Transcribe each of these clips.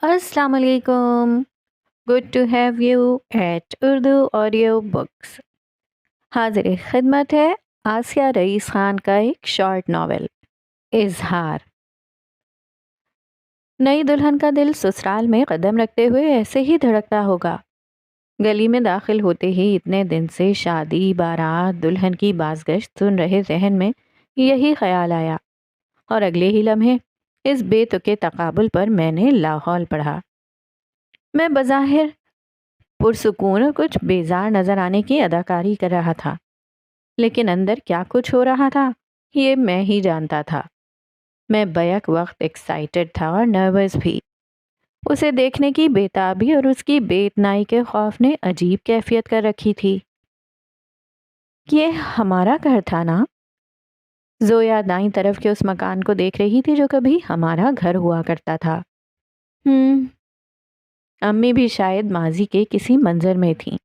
السلام علیکم. Good to have you at Urdu audio books. حاضر خدمت ہے آسیہ رئیس خان کا ایک شارٹ ناول اظہار. نئی دلہن کا دل سسرال میں قدم رکھتے ہوئے ایسے ہی دھڑکتا ہوگا. گلی میں داخل ہوتے ہی اتنے دن سے شادی بارات دلہن کی بازگشت سن رہے ذہن میں یہی خیال آیا، اور اگلے ہی لمحے اس بے تکے تقابل پر میں نے لاحول پڑھا. میں بظاہر پرسکون اور کچھ بیزار نظر آنے کی اداکاری کر رہا تھا، لیکن اندر کیا کچھ ہو رہا تھا یہ میں ہی جانتا تھا. میں بیک وقت ایکسائٹڈ تھا اور نروس بھی. اسے دیکھنے کی بےتابی اور اس کی بے اتنائی کے خوف نے عجیب کیفیت کر رکھی تھی. یہ ہمارا گھر تھا نا؟ زویا دائیں طرف کے اس مکان کو دیکھ رہی تھی جو کبھی ہمارا گھر ہوا کرتا تھا. امی بھی شاید ماضی کے کسی منظر میں تھیں،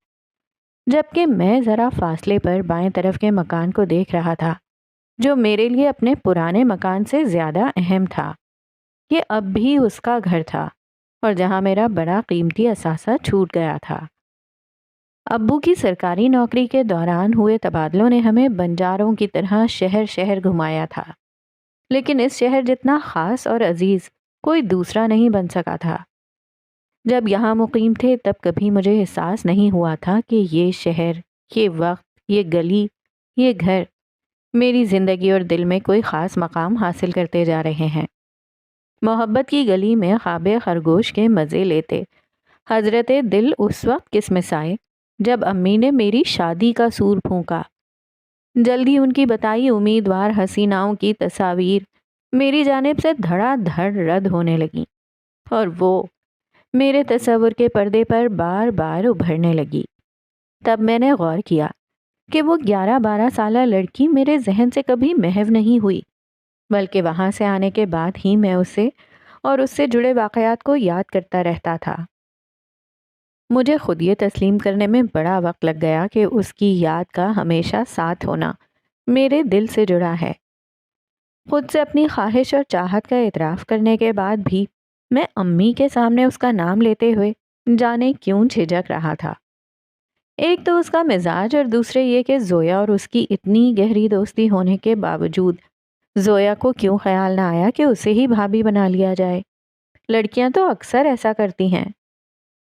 جبکہ میں ذرا فاصلے پر بائیں طرف کے مکان کو دیکھ رہا تھا جو میرے لیے اپنے پرانے مکان سے زیادہ اہم تھا. یہ اب بھی اس کا گھر تھا اور جہاں میرا بڑا قیمتی اثاثہ چھوٹ گیا تھا. ابو کی سرکاری نوکری کے دوران ہوئے تبادلوں نے ہمیں بنجاروں کی طرح شہر شہر گھمایا تھا، لیکن اس شہر جتنا خاص اور عزیز کوئی دوسرا نہیں بن سکا تھا. جب یہاں مقیم تھے تب کبھی مجھے احساس نہیں ہوا تھا کہ یہ شہر، یہ وقت، یہ گلی، یہ گھر میری زندگی اور دل میں کوئی خاص مقام حاصل کرتے جا رہے ہیں. محبت کی گلی میں خواب خرگوش کے مزے لیتے حضرت دل اس وقت قسمت آئے جب امی نے میری شادی کا سور پھونکا. جلدی ان کی بتائی امیدوار حسیناؤں کی تصاویر میری جانب سے دھڑا دھڑ رد ہونے لگیں، اور وہ میرے تصور کے پردے پر بار بار ابھرنے لگی. تب میں نے غور کیا کہ وہ 11-12 سالہ لڑکی میرے ذہن سے کبھی محو نہیں ہوئی، بلکہ وہاں سے آنے کے بعد ہی میں اسے اور اس سے جڑے واقعات کو یاد کرتا رہتا تھا. مجھے خود یہ تسلیم کرنے میں بڑا وقت لگ گیا کہ اس کی یاد کا ہمیشہ ساتھ ہونا میرے دل سے جڑا ہے. خود سے اپنی خواہش اور چاہت کا اعتراف کرنے کے بعد بھی میں امی کے سامنے اس کا نام لیتے ہوئے جانے کیوں جھجک رہا تھا. ایک تو اس کا مزاج، اور دوسرے یہ کہ زویا اور اس کی اتنی گہری دوستی ہونے کے باوجود زویا کو کیوں خیال نہ آیا کہ اسے ہی بھابھی بنا لیا جائے. لڑکیاں تو اکثر ایسا کرتی ہیں.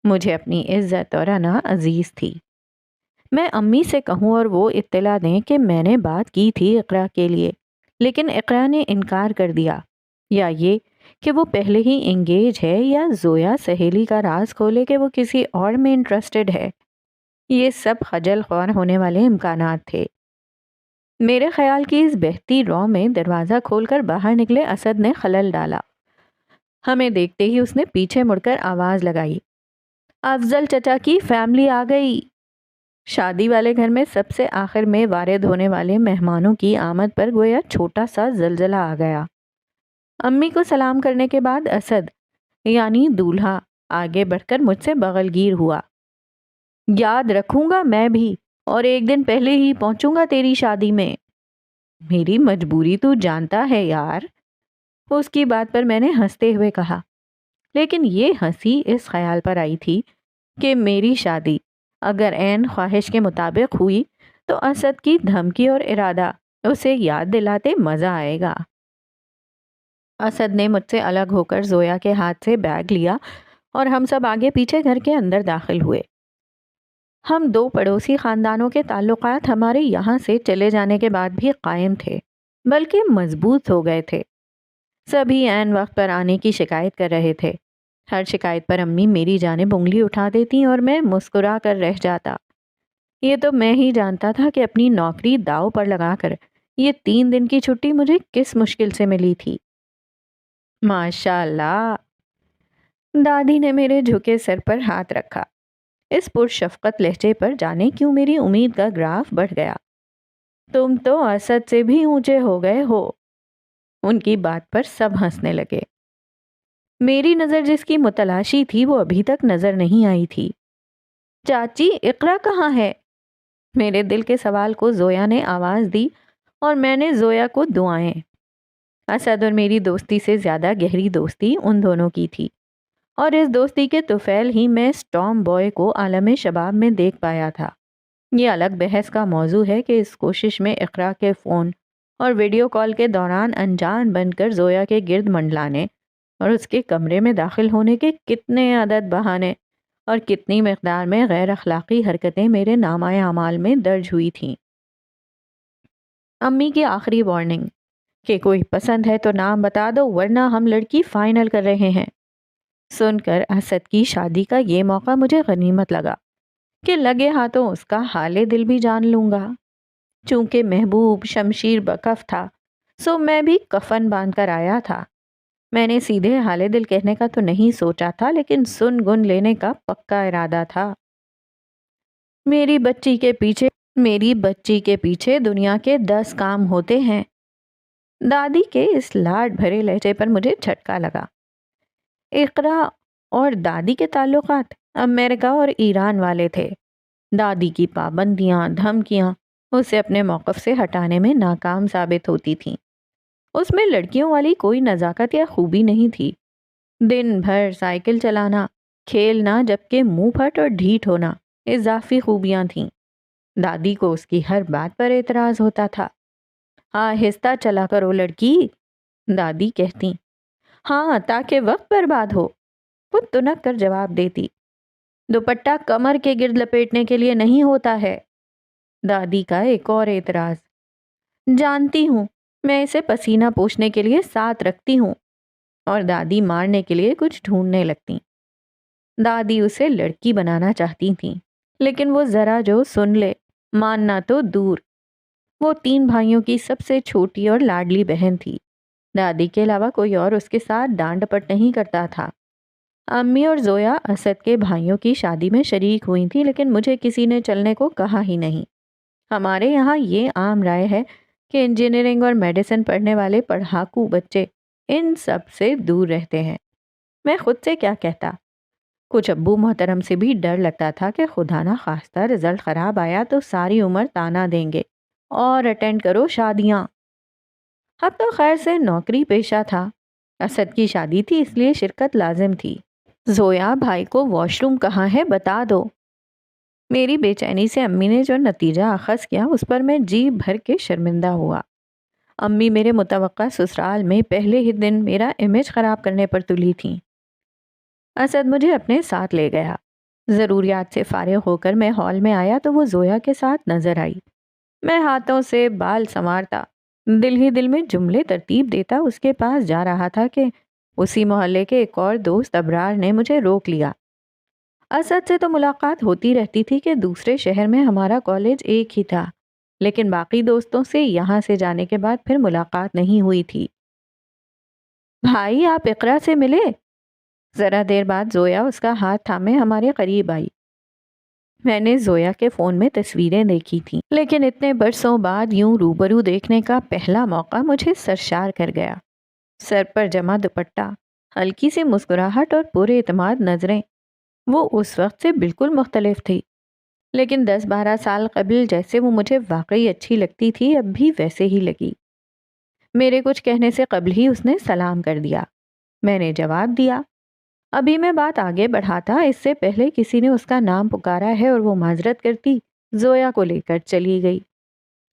مجھے اپنی عزت اور انا عزیز تھی. میں امی سے کہوں اور وہ اطلاع دیں کہ میں نے بات کی تھی اقرا کے لیے، لیکن اقرا نے انکار کر دیا، یا یہ کہ وہ پہلے ہی انگیج ہے، یا زویا سہیلی کا راز کھولے کہ وہ کسی اور میں انٹرسٹڈ ہے. یہ سب خجل خوار ہونے والے امکانات تھے. میرے خیال کی اس بہتی رو میں دروازہ کھول کر باہر نکلے اسد نے خلل ڈالا. ہمیں دیکھتے ہی اس نے پیچھے مڑ کر آواز لگائی، افضل چچا کی فیملی آ گئی. شادی والے گھر میں سب سے آخر میں وارد ہونے والے مہمانوں کی آمد پر گویا چھوٹا سا زلزلہ آ گیا. امی کو سلام کرنے کے بعد اسد یعنی دولہا آگے بڑھ کر مجھ سے بغل گیر ہوا. یاد رکھوں گا میں بھی، اور ایک دن پہلے ہی پہنچوں گا تیری شادی میں. میری مجبوری تو جانتا ہے یار، اس کی بات پر میں نے ہنستے ہوئے کہا. لیکن یہ ہنسی اس خیال پر آئی تھی کہ میری شادی اگر عین خواہش کے مطابق ہوئی تو اسد کی دھمکی اور ارادہ اسے یاد دلاتے مزہ آئے گا. اسد نے مجھ سے الگ ہو کر زویا کے ہاتھ سے بیگ لیا اور ہم سب آگے پیچھے گھر کے اندر داخل ہوئے. ہم دو پڑوسی خاندانوں کے تعلقات ہمارے یہاں سے چلے جانے کے بعد بھی قائم تھے، بلکہ مضبوط ہو گئے تھے. سبھی عین وقت پر آنے کی شکایت کر رہے تھے. ہر شکایت پر امی میری جانب انگلی اٹھا دیتی اور میں مسکرا کر رہ جاتا. یہ تو میں ہی جانتا تھا کہ اپنی نوکری داؤ پر لگا کر یہ 3 دن کی چھٹی مجھے کس مشکل سے ملی تھی. ماشاء اللہ، دادی نے میرے جھکے سر پر ہاتھ رکھا. اس پرشفقت لہجے پر جانے کیوں میری امید کا گراف بڑھ گیا. تم تو اسد سے بھی اونچے ہو گئے ہو. ان کی بات پر سب ہنسنے لگے. میری نظر جس کی متلاشی تھی وہ ابھی تک نظر نہیں آئی تھی. چاچی اقرا کہاں ہے؟ میرے دل کے سوال کو زویا نے آواز دی اور میں نے زویا کو دعائیں. اسد اور میری دوستی سے زیادہ گہری دوستی ان دونوں کی تھی، اور اس دوستی کے طفیل ہی میں اسٹارم بوائے کو عالم شباب میں دیکھ پایا تھا۔ یہ الگ بحث کا موضوع ہے کہ اس کوشش میں اقرا کے فون اور ویڈیو کال کے دوران انجان بن کر زویا کے گرد منڈلانے اور اس کے کمرے میں داخل ہونے کے کتنے عدد بہانے اور کتنی مقدار میں غیر اخلاقی حرکتیں میرے نامہ اعمال میں درج ہوئی تھیں۔ امی کی آخری وارننگ کہ کوئی پسند ہے تو نام بتا دو ورنہ ہم لڑکی فائنل کر رہے ہیں، سن کر اسد کی شادی کا یہ موقع مجھے غنیمت لگا کہ لگے ہاتھوں اس کا حال دل بھی جان لوں گا۔ چونکہ محبوب شمشیر بکف تھا سو میں بھی کفن باندھ کر آیا تھا۔ میں نے سیدھے حال دل کہنے کا تو نہیں سوچا تھا لیکن سن گن لینے کا پکا ارادہ تھا۔ میری بچی کے پیچھے دنیا کے 10 کام ہوتے ہیں۔ دادی کے اس لاڈ بھرے لہجے پر مجھے جھٹکا لگا۔ اقرا اور دادی کے تعلقات امریکہ اور ایران والے تھے۔ دادی کی پابندیاں دھمکیاں اسے اپنے موقف سے ہٹانے میں ناکام ثابت ہوتی تھیں۔ اس میں لڑکیوں والی کوئی نزاکت یا خوبی نہیں تھی۔ دن بھر سائیکل چلانا، کھیلنا جبکہ منہ پھٹ اور ڈھیٹ ہونا اضافی خوبیاں تھیں۔ دادی کو اس کی ہر بات پر اعتراض ہوتا تھا۔ آہستہ چلا کرو لڑکی، دادی کہتی۔ ہاں تاکہ وقت برباد ہو، وہ تنک کر جواب دیتی۔ دوپٹہ کمر کے گرد لپیٹنے کے لیے نہیں ہوتا ہے، دادی کا ایک اور اعتراض۔ جانتی ہوں، میں اسے پسینہ پوچھنے کے لیے ساتھ رکھتی ہوں، اور دادی مارنے کے لیے کچھ ڈھونڈنے لگتی۔ دادی اسے لڑکی بنانا چاہتی تھیں لیکن وہ ذرا جو سن لے ماننا تو دور۔ وہ 3 بھائیوں کی سب سے چھوٹی اور لاڈلی بہن تھی۔ دادی کے علاوہ کوئی اور اس کے ساتھ ڈانٹ ڈپٹ نہیں کرتا تھا۔ امی اور زویا اسد کے بھائیوں کی شادی میں شریک ہوئی تھی لیکن مجھے کسی نے چلنے کو کہا ہی نہیں۔ ہمارے یہاں یہ عام رائے ہے کہ انجینئرنگ اور میڈیسن پڑھنے والے پڑھاکو بچے ان سب سے دور رہتے ہیں۔ میں خود سے کیا کہتا، کچھ ابو محترم سے بھی ڈر لگتا تھا کہ خدا نہ خواستہ رزلٹ خراب آیا تو ساری عمر تانا دیں گے اور اٹینڈ کرو شادیاں۔ اب تو خیر سے نوکری پیشہ تھا، اسد کی شادی تھی اس لیے شرکت لازم تھی۔ زویا بھائی کو واش روم کہاں ہے بتا دو۔ میری بے چینی سے امی نے جو نتیجہ اخذ کیا اس پر میں جی بھر کے شرمندہ ہوا۔ امی میرے متوقع سسرال میں پہلے ہی دن میرا امیج خراب کرنے پر تلی تھیں۔ اسد مجھے اپنے ساتھ لے گیا۔ ضروریات سے فارغ ہو کر میں ہال میں آیا تو وہ زویا کے ساتھ نظر آئی۔ میں ہاتھوں سے بال سنوارتا دل ہی دل میں جملے ترتیب دیتا اس کے پاس جا رہا تھا کہ اسی محلے کے ایک اور دوست ابرار نے مجھے روک لیا۔ اسد سے تو ملاقات ہوتی رہتی تھی کہ دوسرے شہر میں ہمارا کالج ایک ہی تھا، لیکن باقی دوستوں سے یہاں سے جانے کے بعد پھر ملاقات نہیں ہوئی تھی۔ بھائی آپ اقرا سے ملے؟ ذرا دیر بعد زویا اس کا ہاتھ تھامے ہمارے قریب آئی۔ میں نے زویا کے فون میں تصویریں دیکھی تھیں لیکن اتنے برسوں بعد یوں روبرو دیکھنے کا پہلا موقع مجھے سرشار کر گیا۔ سر پر جمع دوپٹہ، ہلکی سی مسکراہٹ اور پورے اعتماد نظریں، وہ اس وقت سے بالکل مختلف تھی، لیکن 10-12 سال قبل جیسے وہ مجھے واقعی اچھی لگتی تھی اب بھی ویسے ہی لگی۔ میرے کچھ کہنے سے قبل ہی اس نے سلام کر دیا۔ میں نے جواب دیا۔ ابھی میں بات آگے بڑھاتا اس سے پہلے کسی نے اس کا نام پکارا ہے اور وہ معذرت کرتی زویا کو لے کر چلی گئی۔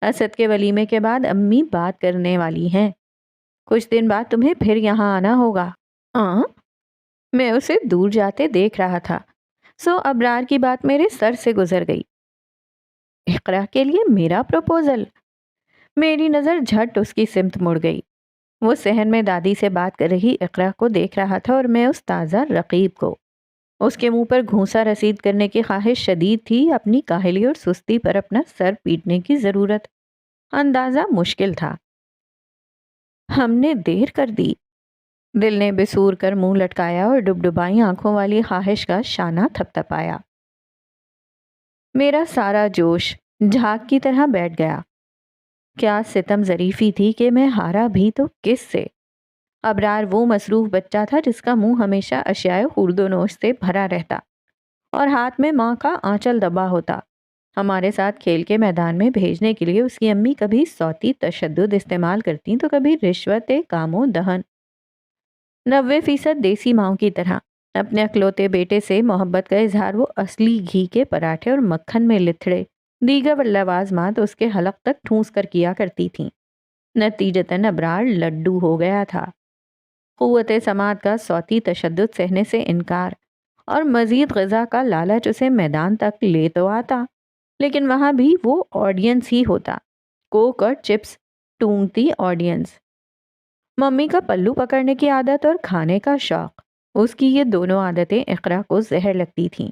اسد کے ولیمے کے بعد امی بات کرنے والی ہیں، کچھ دن بعد تمہیں پھر یہاں آنا ہوگا۔ میں اسے دور جاتے دیکھ رہا تھا سو ابرار کی بات میرے سر سے گزر گئی۔ اقرا کے لیے میرا پروپوزل؟ میری نظر جھٹ اس کی سمت مڑ گئی۔ وہ صحن میں دادی سے بات کر رہی اقرا کو دیکھ رہا تھا اور میں اس تازہ رقیب کو۔ اس کے منہ پر گھونسا رسید کرنے کی خواہش شدید تھی، اپنی کاہلی اور سستی پر اپنا سر پیٹنے کی ضرورت۔ اندازہ مشکل تھا۔ ہم نے دیر کر دی، دل نے بسور کر منہ لٹکایا اور ڈبڈبائی آنکھوں والی خواہش کا شانہ تھپتھپایا۔ میرا سارا جوش جھاگ کی طرح بیٹھ گیا۔ کیا ستم ظریفی تھی کہ میں ہارا بھی تو کس سے؟ ابرار وہ مصروف بچہ تھا جس کا منہ ہمیشہ اشیاء خورد و نوش سے بھرا رہتا اور ہاتھ میں ماں کا آنچل دبا ہوتا۔ ہمارے ساتھ کھیل کے میدان میں بھیجنے کے لیے اس کی امی کبھی صوتی تشدد استعمال کرتی تو کبھی رشوت کام و دہن۔ 90% دیسی ماؤں کی طرح اپنے اکلوتے بیٹے سے محبت کا اظہار وہ اصلی گھی کے پراٹھے اور مکھن میں لتھڑے دیگر لوازمات اس کے حلق تک ٹھونس کر کیا کرتی تھیں۔ نتیجتاً ابرار لڈو ہو گیا تھا۔ قوت سماعت کا صوتی تشدد سہنے سے انکار اور مزید غذا کا لالچ اسے میدان تک لے تو آتا، لیکن وہاں بھی وہ آڈینس ہی ہوتا، کوک اور چپس ٹونگتی آڈینس۔ ممی کا پلو پکڑنے کی عادت اور کھانے کا شوق، اس کی یہ دونوں عادتیں اقرا کو زہر لگتی تھیں۔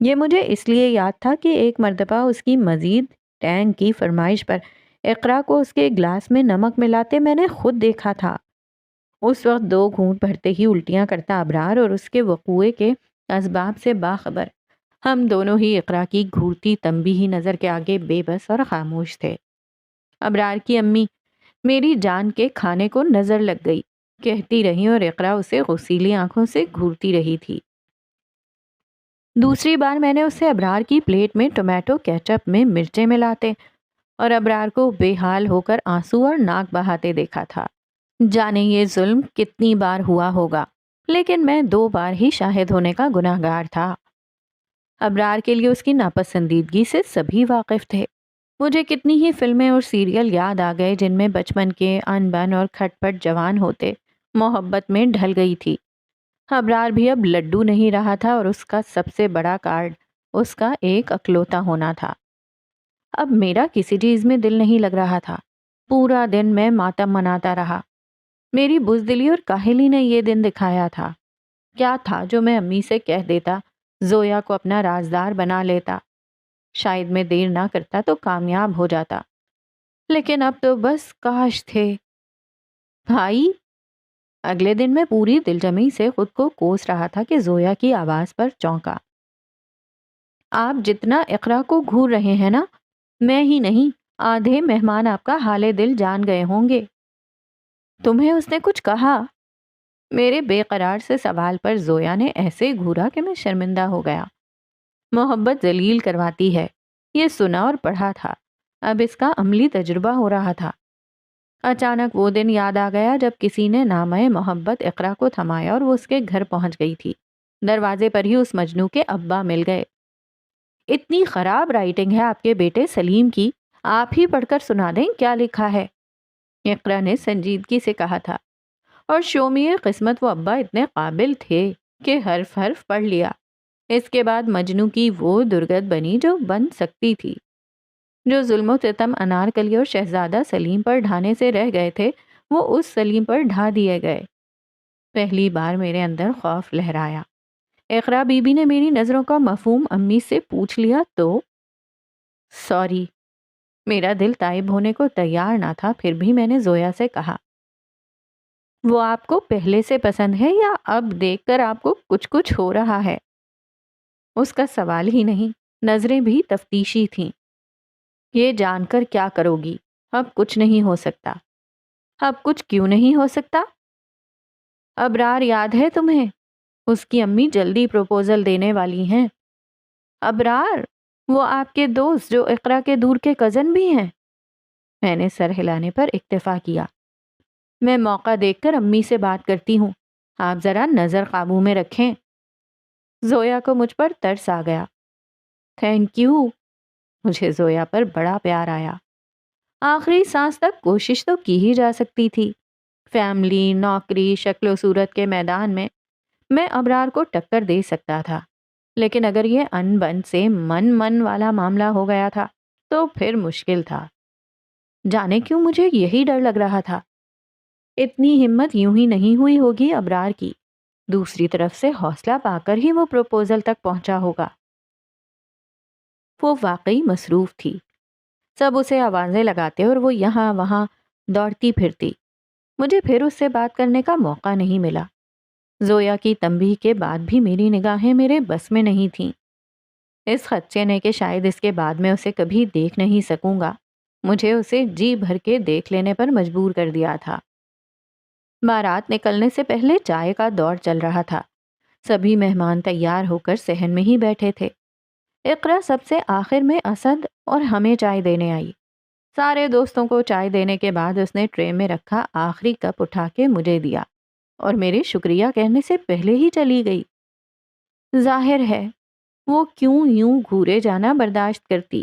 یہ مجھے اس لیے یاد تھا کہ ایک مرتبہ اس کی مزید ٹینگ کی فرمائش پر اقرا کو اس کے گلاس میں نمک ملاتے میں نے خود دیکھا تھا۔ اس وقت 2 گھونٹ بھرتے ہی الٹیاں کرتا ابرار اور اس کے وقوعے کے اسباب سے باخبر ہم دونوں ہی اقرا کی گھورتی تنبیہی نظر کے آگے بے بس اور خاموش تھے۔ ابرار کی امی میری جان کے کھانے کو نظر لگ گئی کہتی رہی اور اقرا اسے غسیلی آنکھوں سے گھورتی رہی تھی۔ دوسری بار میں نے اسے ابرار کی پلیٹ میں ٹومیٹو کیچپ میں مرچیں ملاتے اور ابرار کو بے حال ہو کر آنسو اور ناک بہاتے دیکھا تھا۔ جانے یہ ظلم کتنی بار ہوا ہوگا، لیکن میں 2 بار ہی شاہد ہونے کا گناہگار تھا۔ ابرار کے لیے اس کی ناپسندیدگی سے سبھی واقف تھے۔ مجھے کتنی ہی فلمیں اور سیریل یاد آ گئے جن میں بچپن کے ان بن اور کھٹ پٹ جوان ہوتے محبت میں ڈھل گئی تھی۔ ابرار بھی اب لڈو نہیں رہا تھا اور اس کا سب سے بڑا کارڈ اس کا ایک اکلوتا ہونا تھا۔ اب میرا کسی چیز میں دل نہیں لگ رہا تھا۔ پورا دن میں ماتم مناتا رہا۔ میری بزدلی اور کاہلی نے یہ دن دکھایا تھا۔ کیا تھا جو میں امی سے کہہ دیتا، زویا کو اپنا رازدار بنا لیتا، شاید میں دیر نہ کرتا تو کامیاب ہو جاتا، لیکن اب تو بس کاش تھے۔ بھائی، اگلے دن میں پوری دلجمی سے خود کو کوس رہا تھا کہ زویا کی آواز پر چونکا۔ آپ جتنا اقرا کو گھور رہے ہیں نا، میں ہی نہیں، آدھے مہمان آپ کا حال دل جان گئے ہوں گے۔ تمہیں اس نے کچھ کہا؟ میرے بے قرار سے سوال پر زویا نے ایسے گھورا کہ میں شرمندہ ہو گیا۔ محبت ذلیل کرواتی ہے، یہ سنا اور پڑھا تھا، اب اس کا عملی تجربہ ہو رہا تھا۔ اچانک وہ دن یاد آ گیا جب کسی نے نامہ محبت اقرا کو تھمایا اور وہ اس کے گھر پہنچ گئی تھی۔ دروازے پر ہی اس مجنوں کے ابا مل گئے۔ اتنی خراب رائٹنگ ہے آپ کے بیٹے سلیم کی، آپ ہی پڑھ کر سنا دیں کیا لکھا ہے، اقرا نے سنجیدگی سے کہا تھا، اور شومی قسمت وہ ابا اتنے قابل تھے کہ حرف حرف پڑھ لیا۔ اس کے بعد مجنوں کی وہ درگت بنی جو بن سکتی تھی۔ جو ظلم و ستم انارکلی اور شہزادہ سلیم پر ڈھانے سے رہ گئے تھے، وہ اس سلیم پر ڈھا دیے گئے۔ پہلی بار میرے اندر خوف لہرایا۔ اقرا بی بی نے میری نظروں کا مفہوم امی سے پوچھ لیا تو سوری، میرا دل تائب ہونے کو تیار نہ تھا، پھر بھی میں نے زویا سے کہا، وہ آپ کو پہلے سے پسند ہے یا اب دیکھ کر آپ کو کچھ کچھ ہو رہا ہے؟ اس کا سوال ہی نہیں، نظریں بھی تفتیشی تھیں۔ یہ جان کر کیا کرو گی؟ اب کچھ نہیں ہو سکتا۔ اب کچھ کیوں نہیں ہو سکتا؟ ابرار یاد ہے تمہیں؟ اس کی امی جلدی پروپوزل دینے والی ہیں۔ ابرار، وہ آپ کے دوست جو اقرا کے دور کے کزن بھی ہیں؟ میں نے سر ہلانے پر اکتفا کیا۔ میں موقع دیکھ کر امی سے بات کرتی ہوں، آپ ذرا نظر قابو میں رکھیں۔ زویا کو مجھ پر ترس آ گیا۔ Thank you. مجھے زویا پر بڑا پیار آیا۔ آخری سانس تک کوشش تو کی ہی جا سکتی تھی۔ فیملی، نوکری، شکل و صورت کے میدان میں ابرار کو ٹکر دے سکتا تھا، لیکن اگر یہ ان بن سے من والا معاملہ ہو گیا تھا تو پھر مشکل تھا۔ جانے کیوں مجھے یہی ڈر لگ رہا تھا، اتنی ہمت یوں ہی نہیں ہوئی ہوگی ابرار کی، دوسری طرف سے حوصلہ پا کر ہی وہ پروپوزل تک پہنچا ہوگا۔ وہ واقعی مصروف تھی، سب اسے آوازیں لگاتے اور وہ یہاں وہاں دوڑتی پھرتی۔ مجھے پھر اس سے بات کرنے کا موقع نہیں ملا۔ زویا کی تنبیہ کے بعد بھی میری نگاہیں میرے بس میں نہیں تھیں۔ اس خدشے نے کہ شاید اس کے بعد میں اسے کبھی دیکھ نہیں سکوں گا، مجھے اسے جی بھر کے دیکھ لینے پر مجبور کر دیا تھا۔ بارات نکلنے سے پہلے چائے کا دور چل رہا تھا۔ سبھی مہمان تیار ہو کر صحن میں ہی بیٹھے تھے۔ اقرا سب سے آخر میں اسد اور ہمیں چائے دینے آئی۔ سارے دوستوں کو چائے دینے کے بعد اس نے ٹرے میں رکھا آخری کپ اٹھا کے مجھے دیا اور میرے شکریہ کہنے سے پہلے ہی چلی گئی۔ ظاہر ہے وہ کیوں یوں گھورے جانا برداشت کرتی۔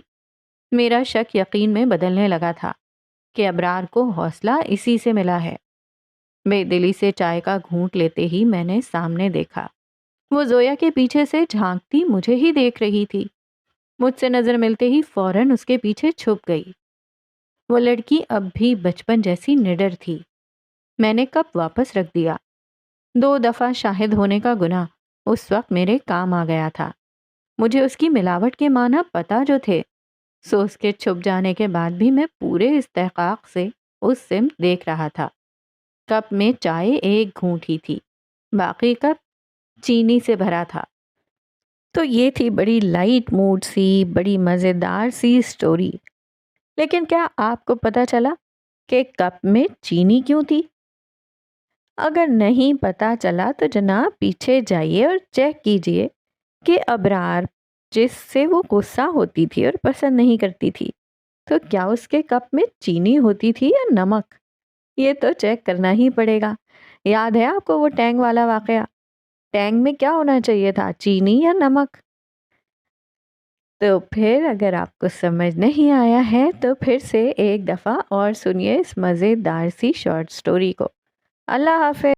میرا شک یقین میں بدلنے لگا تھا کہ ابرار کو حوصلہ اسی سے ملا ہے۔ بے دلی سے چائے کا گھونٹ لیتے ہی میں نے سامنے دیکھا، وہ زویا کے پیچھے سے جھانکتی مجھے ہی دیکھ رہی تھی۔ مجھ سے نظر ملتے ہی فوراً اس کے پیچھے چھپ گئی۔ وہ لڑکی اب بھی بچپن جیسی نڈر تھی۔ میں نے کپ واپس رکھ دیا۔ 2 دفعہ شاہد ہونے کا گناہ اس وقت میرے کام آ گیا تھا۔ مجھے اس کی ملاوٹ کے معنی پتہ جو تھے، سو اس کے چھپ جانے کے بعد بھی میں پورے استحقاق سے اس سمت دیکھ رہا تھا۔ کپ میں چائے ایک گھونٹ ہی تھی، باقی کپ چینی سے بھرا تھا۔ تو یہ تھی بڑی لائٹ موڈ سی، بڑی مزیدار سی سٹوری۔ لیکن کیا آپ کو پتہ چلا کہ کپ میں چینی کیوں تھی؟ اگر نہیں پتہ چلا تو جناب پیچھے جائیے اور چیک کیجئے کہ ابرار جس سے وہ غصہ ہوتی تھی اور پسند نہیں کرتی تھی، تو کیا اس کے کپ میں چینی ہوتی تھی یا نمک؟ یہ تو چیک کرنا ہی پڑے گا۔ یاد ہے آپ کو وہ ٹینگ والا واقعہ؟ ٹینگ میں کیا ہونا چاہیے تھا، چینی یا نمک؟ تو پھر اگر آپ کو سمجھ نہیں آیا ہے تو پھر سے ایک دفعہ اور سنیے اس مزیدار سی شارٹ سٹوری کو۔ اللہ حافظ۔